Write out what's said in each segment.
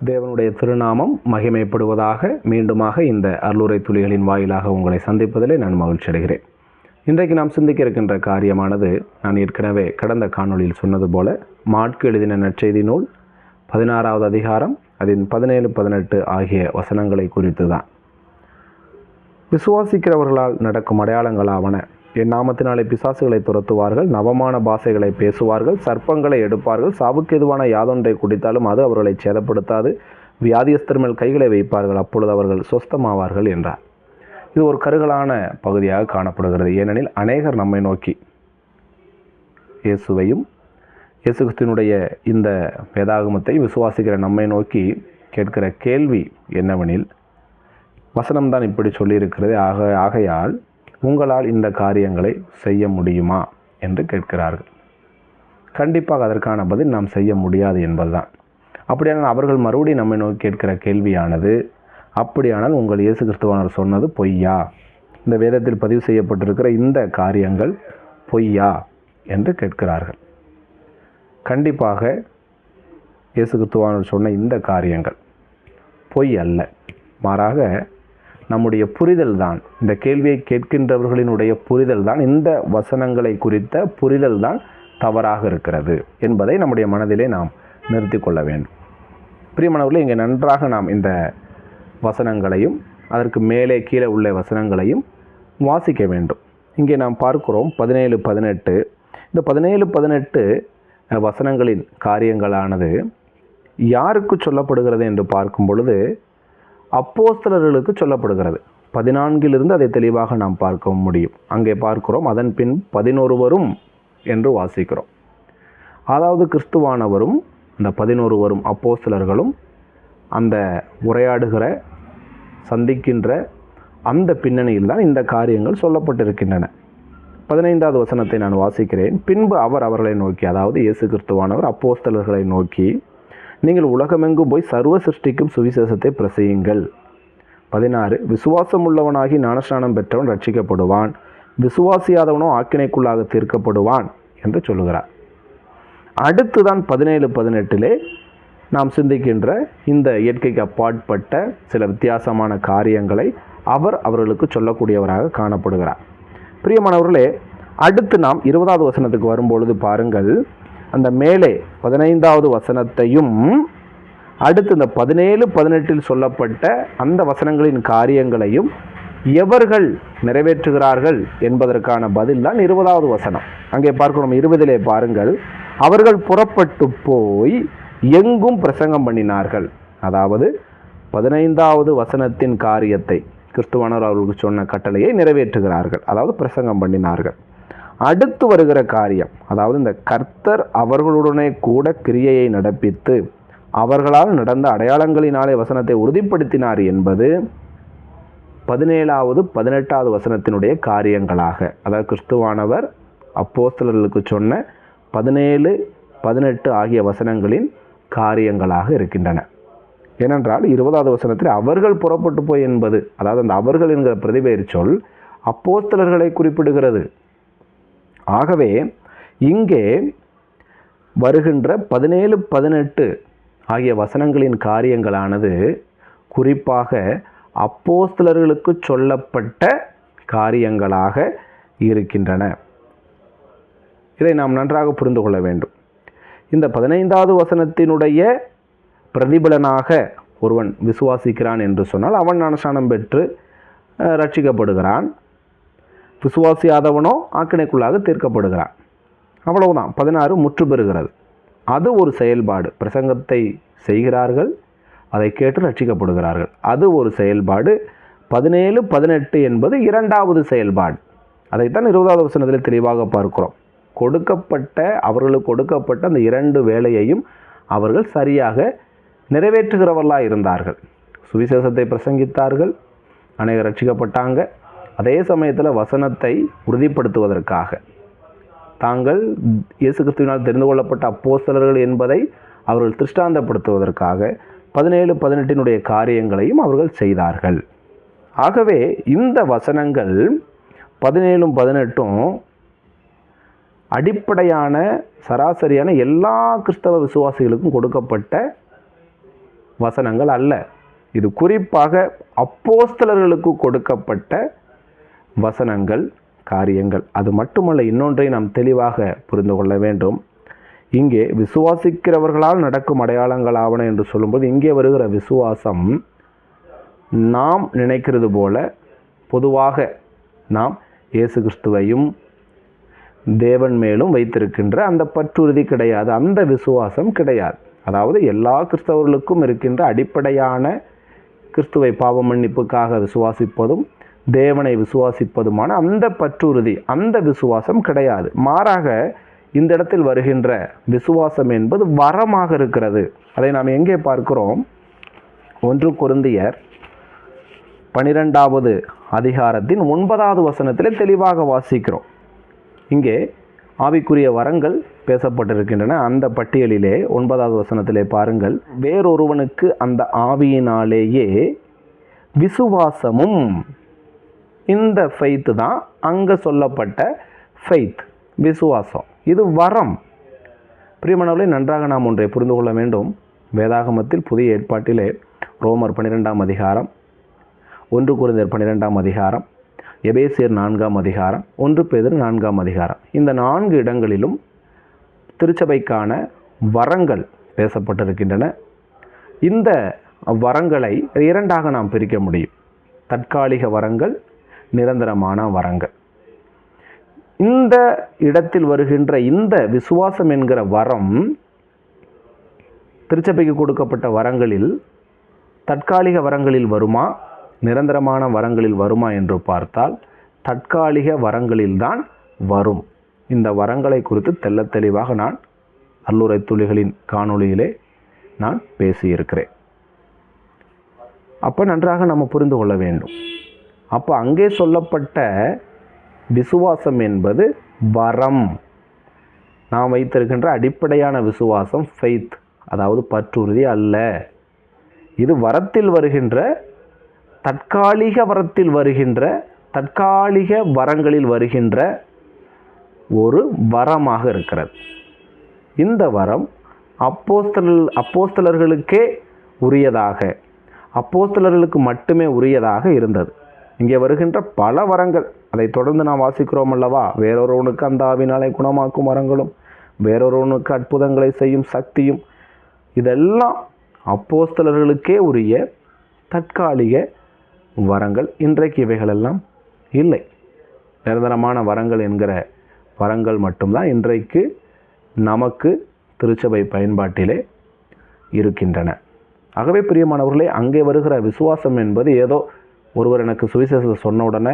தேவனுடைய திருநாமம் மகிமைப்படுவதாக. மீண்டுமாக இந்த அருளுரை துளிகளின் வாயிலாக உங்களை சந்திப்பதிலே நான் மகிழ்ச்சி அடைகிறேன். இன்றைக்கு நாம் சிந்திக்க இருக்கின்ற காரியமானது, நான் ஏற்கனவே கடந்த காணொளியில் சொன்னது போல, மாற்கு எழுதின நற்செய்தி நூல் 16வது அதிகாரம் அதன் 17-18 ஆகிய வசனங்களை குறித்து தான். விசுவாசிக்கிறவர்களால் நடக்கும் அடையாளங்களாவன: என் நாமத்தினாலே பிசாசுகளை துரத்துவார்கள், நவமான பாஷைகளை பேசுவார்கள், சர்ப்பங்களை எடுப்பார்கள், சாவுக்கு எதுவான யாதொன்றை குடித்தாலும் அது அவர்களை சேதப்படுத்தாது, வியாதியஸ்தர் மேல் கைகளை வைப்பார்கள், அப்பொழுது அவர்கள் சொஸ்தமாவார்கள் என்றார். இது ஒரு கருகலான பகுதியாக காணப்படுகிறது. ஏனெனில் அநேகர் நம்மை நோக்கி இயேசுவையும் இயேசு கிறிஸ்துவினுடைய இந்த வேதாகமத்தை விசுவாசிக்கிற நம்மை நோக்கி கேட்கிற கேள்வி என்னவெனில், வசனம்தான் இப்படி சொல்லியிருக்கிறது, ஆகையால் உங்களால் இந்த காரியங்களை செய்ய முடியுமா என்று கேட்கிறார்கள். கண்டிப்பாக அதற்கான பதில் நாம் செய்ய முடியாது என்பதுதான். அப்படியானால் அவர்கள் மறுபடியும் நம்மை நோக்கி கேட்கிற கேள்வியானது, அப்படியானால் உங்கள் இயேசு கிறிஸ்துவானவர் சொன்னது பொய்யா? இந்த வேதத்தில் பதிவு செய்யப்பட்டிருக்கிற இந்த காரியங்கள் பொய்யா என்று கேட்கிறார்கள். கண்டிப்பாக இயேசு கிறிஸ்துவானவர் சொன்ன இந்த காரியங்கள் பொய் அல்ல, மாறாக நம்முடைய புரிதல் தான், இந்த கேள்வியை கேட்கின்றவர்களினுடைய புரிதல் தான், இந்த வசனங்களை குறித்த புரிதல் தான் தவறாக இருக்கிறது என்பதை நம்முடைய மனதிலே நாம் நிறுத்தி கொள்ள வேண்டும். பிரியமானவர்களே, இங்கே நன்றாக நாம் இந்த வசனங்களையும் அதற்கு மேலே கீழே உள்ள வசனங்களையும் வாசிக்க வேண்டும். இங்கே நாம் பார்க்கிறோம் 17-18. இந்த 17-18 வசனங்களின் காரியங்களானது யாருக்கு சொல்லப்படுகிறது என்று பார்க்கும் பொழுது அப்போஸ்தலர்களுக்கு சொல்லப்படுகிறது. 14 அதை தெளிவாக நாம் பார்க்க முடியும். அங்கே பார்க்கிறோம், அதன் பின் 11 என்று வாசிக்கிறோம். அதாவது கிறிஸ்துவானவரும் அந்த 11 அப்போஸ்தலர்களும் அந்த உரையாடுகிற சந்திக்கின்ற அந்த பின்னணியில் தான் இந்த காரியங்கள் சொல்லப்பட்டிருக்கின்றன. 15வது வசனத்தை நான் வாசிக்கிறேன். பின்பு அவர் அவர்களை நோக்கி, அதாவது இயேசு கிறிஸ்துவானவர் அப்போஸ்தலர்களை நோக்கி, நீங்கள் உலகமெங்கும் போய் சர்வ சிருஷ்டிக்கும் சுவிசேஷத்தை பிரசையுங்கள். 16 விசுவாசம் உள்ளவனாகி ஞானஸ்நானம் பெற்றவன் ரட்சிக்கப்படுவான், விசுவாசியாதவனோ ஆக்கினைக்குள்ளாக தீர்க்கப்படுவான் என்று சொல்லுகிறார். அடுத்துதான் 17-18 நாம் சிந்திக்கின்ற இந்த இயற்கைக்கு அப்பாற்பட்ட சில வித்தியாசமான காரியங்களை அவர்களுக்கு சொல்லக்கூடியவராக காணப்படுகிறார். பிரியமானவர்களே, அடுத்து நாம் 20வது வசனத்துக்கு வரும்பொழுது பாருங்கள், அந்த மேலே 15வது வசனத்தையும் அடுத்து இந்த 17-18 சொல்லப்பட்ட அந்த வசனங்களின் காரியங்களையும் எவர்கள் நிறைவேற்றுகிறார்கள் என்பதற்கான பதில் தான் 20வது வசனம். அங்கே பார்க்கிறோம், 20 பாருங்கள், அவர்கள் புறப்பட்டு போய் எங்கும் பிரசங்கம் பண்ணினார்கள். அதாவது 15வது வசனத்தின் காரியத்தை, கிறிஸ்துவானவர் அவர்களுக்கு சொன்ன கட்டளையை நிறைவேற்றுகிறார்கள், அதாவது பிரசங்கம் பண்ணினார்கள். அடுத்து வருகிற காரியம், அதாவது இந்த கர்த்தர் அவர்களுடனே கூட கிரியையை நடப்பித்து அவர்களால் நடந்த அடையாளங்களினாலே வசனத்தை உறுதிப்படுத்தினார் என்பது 17-18 வசனத்தினுடைய காரியங்களாக, அதாவது கிறிஸ்துவானவர் அப்போஸ்தலர்களுக்கு சொன்ன 17-18 ஆகிய வசனங்களின் காரியங்களாக இருக்கின்றன. ஏனென்றால் 20வது வசனத்தில் அவர்கள் புறப்பட்டு போய் என்பது, அதாவது அந்த அவர்கள் என்கிற பிரதிபெயர் சொல் அப்போஸ்தலர்களை குறிப்பிடுகிறது. ஆகவே இங்கே வருகின்ற 17-18 ஆகிய வசனங்களின் காரியங்களானது குறிப்பாக அப்போஸ்தலர்களுக்கு சொல்லப்பட்ட காரியங்களாக இருக்கின்றன. இதை நாம் நன்றாக புரிந்து கொள்ள வேண்டும். இந்த 15வது வசனத்தினுடைய பிரதிபலனாக ஒருவன் விசுவாசிக்கிறான் என்று சொன்னால் அவன் ஞானஸ்நானம் பெற்று ரட்சிக்கப்படுகிறான், விசுவாசியாதவனோ ஆக்கினைக்குள்ளாக தீர்க்கப்படுகிறான். அவ்வளவுதான். 16 முற்று பெறுகிறது. அது ஒரு செயல்பாடு. பிரசங்கத்தை செய்கிறார்கள், அதை கேட்டு ரட்சிக்கப்படுகிறார்கள், அது ஒரு செயல்பாடு. 17-18 என்பது இரண்டாவது செயல்பாடு. அதைத்தான் 20வது வசனத்தில் தெளிவாக பார்க்கிறோம். அவர்களுக்கு கொடுக்கப்பட்ட அந்த 2 வேலையையும் அவர்கள் சரியாக நிறைவேற்றுகிறவர்களாக இருந்தார்கள். சுவிசேஷத்தை பிரசங்கித்தார்கள், அநேகர் ரட்சிக்கப்பட்டாங்க. அதே சமயத்தில் வசனத்தை உறுதிப்படுத்துவதற்காக, தாங்கள் இயேசு கிறிஸ்துவினால் தெரிந்து கொள்ளப்பட்ட அப்போஸ்தலர்கள் என்பதை அவர்கள் திருஷ்டாந்தப்படுத்துவதற்காக 17-18 காரியங்களையும் அவர்கள் செய்தார்கள். ஆகவே இந்த வசனங்கள் 17-18 அடிப்படையான சராசரியான எல்லா கிறிஸ்தவ விசுவாசிகளுக்கும் கொடுக்கப்பட்ட வசனங்கள் அல்ல. இது குறிப்பாக அப்போஸ்தலர்களுக்கு கொடுக்கப்பட்ட வசனங்கள், காரியங்கள். அது மட்டுமல்ல, இன்னொன்றை நாம் தெளிவாக புரிந்து கொள்ள வேண்டும். இங்கே விசுவாசிக்கிறவர்களால் நடக்கும் அடையாளங்கள் ஆவன என்று சொல்லும்போது இங்கே வருகிற விசுவாசம் நாம் நினைக்கிறது போல பொதுவாக நாம் இயேசு கிறிஸ்துவையும் தேவன் மேலும் வைத்திருக்கின்ற அந்த பற்றுறுதி கிடையாது. அந்த விசுவாசம் கிடையாது. அதாவது எல்லா கிறிஸ்தவர்களுக்கும் இருக்கின்ற அடிப்படையான கிறிஸ்துவை பாவ மன்னிப்புக்காக விசுவாசிப்பதும் தேவனை விசுவாசிப்பதுமான அந்த பற்றுறுதி, அந்த விசுவாசம் கிடையாது. மாறாக இந்த இடத்தில் வருகின்ற விசுவாசம் என்பது வரமாக இருக்கிறது. அதை நாம் எங்கே பார்க்கிறோம்? 1 கொரிந்தியர் 12வது அதிகாரத்தின் 9வது வசனத்திலே தெளிவாக வாசிக்கிறோம். இங்கே ஆவிக்குரிய வரங்கள் பேசப்பட்டிருக்கின்றன. அந்த பட்டியலிலே 9வது வசனத்திலே பாருங்கள், வேறொருவனுக்கு அந்த ஆவியினாலேயே விசுவாசமும். இந்த ஃபெய்த் தான் அங்கே சொல்லப்பட்ட ஃபெய்த், விசுவாசம். இது வரம். பிரியமானவர்களே, நன்றாக நாம் ஒன்றை புரிந்து கொள்ள வேண்டும். வேதாகமத்தில் புதிய ஏற்பாட்டிலே ரோமர் 12ஆம் அதிகாரம், 1 கொரிந்தியர் 12ஆம் அதிகாரம், எபேசியர் 4ஆம் அதிகாரம், 1 பேதுரு 4ஆம் அதிகாரம், இந்த 4 இடங்களிலும் திருச்சபைக்கான வரங்கள் பேசப்பட்டிருக்கின்றன. இந்த வரங்களை 2ஆக நாம் பிரிக்க முடியும். தற்காலிக வரங்கள், நிரந்தரமான வரங்கள். இந்த இடத்தில் வருகின்ற இந்த விசுவாசம் என்கிற வரம் திருச்சபைக்கு கொடுக்கப்பட்ட வரங்களில் தற்காலிக வரங்களில் வருமா, நிரந்தரமான வரங்களில் வருமா என்று பார்த்தால் தற்காலிக வரங்களில்தான் வரும். இந்த வரங்களை குறித்து தெள்ள தெளிவாக நான் அல்லுரை துளிகளின் காணொளியிலே நான் பேசியிருக்கிறேன். அப்போ நன்றாக நம்ம புரிந்து கொள்ள வேண்டும். அப்போ அங்கே சொல்லப்பட்ட விசுவாசம் என்பது வரம். நாம் வைத்திருக்கின்ற அடிப்படையான விசுவாசம் ஃபெய்த், அதாவது பற்றுறுதி அல்ல. இது வரத்தில் வருகின்ற, தற்காலிக வரத்தில் வருகின்ற, தற்காலிக வரங்களில் வருகின்ற ஒரு வரமாக இருக்கிறது. இந்த வரம் அப்போஸ்தலர்களுக்கே உரியதாக, அப்போஸ்தலர்களுக்கு மட்டுமே உரியதாக இருந்தது. இங்கே வருகின்ற பல வரங்கள், அதை தொடர்ந்து நாம் வாசிக்கிறோம் அல்லவா? வேறொருவனுக்கு அந்த ஆவினாலே குணமாக்கும் வரங்களும், வேறொருவனுக்கு அற்புதங்களை செய்யும் சக்தியும், இதெல்லாம் அப்போஸ்தலர்களுக்கே உரிய தற்காலிக வரங்கள். இன்றைக்கு இவைகளெல்லாம் இல்லை. நிரந்தரமான வரங்கள் என்கிற வரங்கள் மட்டும்தான் இன்றைக்கு நமக்கு திருச்சபை பயன்பாட்டிலே இருக்கின்றன. ஆகவே பிரியமானவர்களே, அங்கே வருகிற விசுவாசம் என்பது ஏதோ ஒருவர் எனக்கு சுவிசேஷத்தை சொன்ன உடனே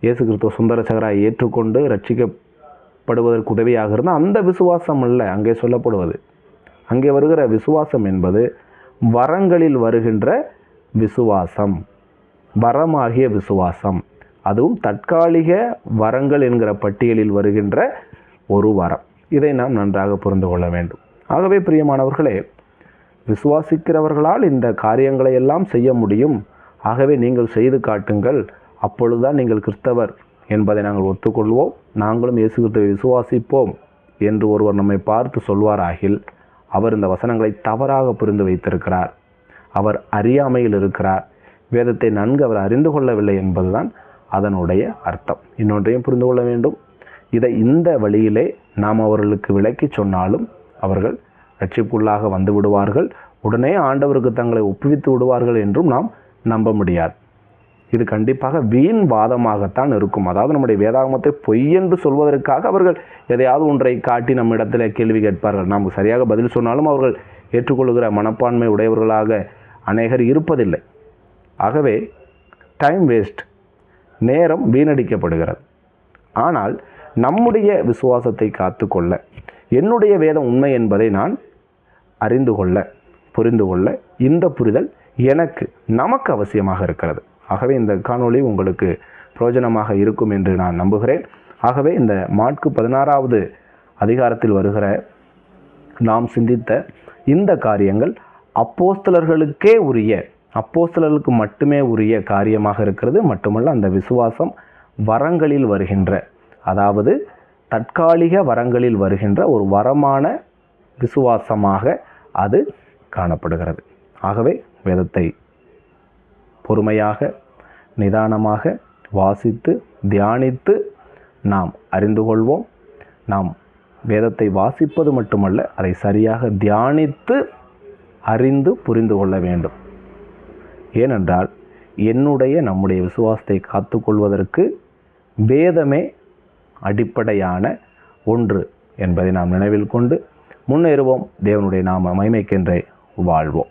இயேசு கிறிஸ்துவ சுந்தரசகராய் ஏற்றுக்கொண்டு ரட்சிக்கப்படுவதற்கு உதவியாக இருந்தால் அந்த விசுவாசம் அல்ல அங்கே சொல்லப்படுவது. அங்கே வருகிற விசுவாசம் என்பது வரங்களில் வருகின்ற விசுவாசம், வரமாகிய விசுவாசம். அதுவும் தற்காலிக வரங்கள் என்கிற பட்டியலில் வருகின்ற ஒரு வரம். இதை நாம் நன்றாக புரிந்து கொள்ள வேண்டும். ஆகவே பிரியமானவர்களே, விசுவாசிக்கிறவர்களால் இந்த காரியங்களை எல்லாம் செய்ய முடியும். ஆகவே நீங்கள் செய்து காட்டுங்கள், அப்பொழுதுதான் நீங்கள் கிறிஸ்தவர் என்பதை நாங்கள் ஒத்துக்கொள்வோம், நாங்களும் இயேசு கிறிஸ்துவை விசுவாசிப்போம் என்று ஒருவர் நம்மை பார்த்து சொல்வாராகில் அவர் இந்த வசனங்களை தவறாக புரிந்து வைத்திருக்கிறார். அவர் அறியாமையில் இருக்கிறார். வேதத்தை நன்கு அவர் அறிந்து கொள்ளவில்லை என்பதுதான் அதனுடைய அர்த்தம். இன்னொன்றையும் புரிந்து கொள்ள வேண்டும். இதை இந்த வழியிலே நாம் அவர்களுக்கு விளக்கி சொன்னாலும் அவர்கள் ரட்சிப்புள்ளாக வந்து விடுவார்கள், உடனே ஆண்டவருக்கு தங்களை ஒப்புவித்து விடுவார்கள் என்றும் நாம் நம்ப முடியாது. இது கண்டிப்பாக வீண் வாதமாகத்தான் இருக்கும். அதாவது நம்முடைய வேதாகமத்தை பொய் என்று சொல்வதற்காக அவர்கள் எதையாவது ஒன்றை காட்டி நம்ம இடத்துல கேள்வி கேட்பார்கள். நாம் சரியாக பதில் சொன்னாலும் அவர்கள் ஏற்றுக்கொள்கிற மனப்பான்மை உடையவர்களாக அநேகர் இருப்பதில்லை. ஆகவே டைம் வேஸ்ட், நேரம் வீணடிக்கப்படுகிறது. ஆனால் நம்முடைய விசுவாசத்தை காத்துக்கொள்ள, என்னுடைய வேதம் உண்மை என்பதை நான் அறிந்து கொள்ள, புரிந்து கொள்ள இந்த புரிதல் நமக்கு அவசியமாக இருக்கிறது. ஆகவே இந்த காணொளி உங்களுக்கு பிரயோஜனமாக இருக்கும் என்று நான் நம்புகிறேன். ஆகவே இந்த மாற்கு 16வது அதிகாரத்தில் வருகிற நாம் சிந்தித்த இந்த காரியங்கள் அப்போஸ்தலர்களுக்கே உரிய, அப்போஸ்தலர்களுக்கு மட்டுமே உரிய காரியமாக இருக்கிறது. மட்டுமல்ல, அந்த விசுவாசம் வரங்களில் வருகின்ற, அதாவது தற்காலிக வரங்களில் வருகின்ற ஒரு வரமான விசுவாசமாக அது காணப்படுகிறது. ஆகவே வேதத்தை பொறுமையாக நிதானமாக வாசித்து தியானித்து நாம் அறிந்து கொள்வோம். நாம் வேதத்தை வாசிப்பது மட்டுமல்ல, அதை சரியாக தியானித்து அறிந்து புரிந்து கொள்ள வேண்டும். ஏனென்றால் நம்முடைய விசுவாசத்தை காத்துக்கொள்வதற்கு வேதமே அடிப்படையான ஒன்று என்பதை நாம் நினைவில் கொண்டு முன்னேறுவோம். தேவனுடைய நாம மகிமைக்கென்றே வாழ்வோம்.